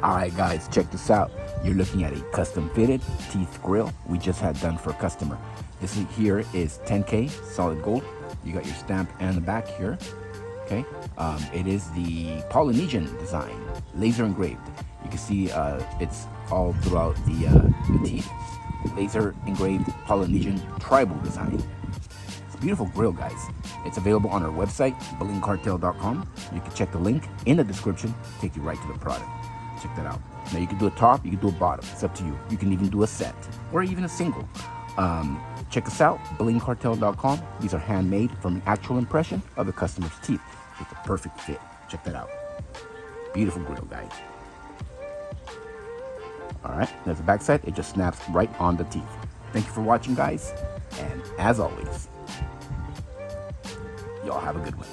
Alright guys, check this out. You're looking at a custom fitted teeth grill we just had done for a customer. This here is 10K solid gold. You got your stamp and the back here. Okay, it is the Polynesian design, laser engraved. You can see it's all throughout the teeth. Laser engraved Polynesian tribal design. It's a beautiful grill, guys. It's available on our website, blingcartel.com. You can check the link in the description, take you right to the product. Check that out. Now you can do a top, you can do a bottom. It's up to you. You can even do a set or even a single. Check us out, blingcartel.com. These are handmade from an actual impression of the customer's teeth. It's a perfect fit. Check that out. Beautiful grill, guys. All right, there's the back side. It just snaps right on the teeth. Thank you for watching, guys. And as always, y'all have a good one.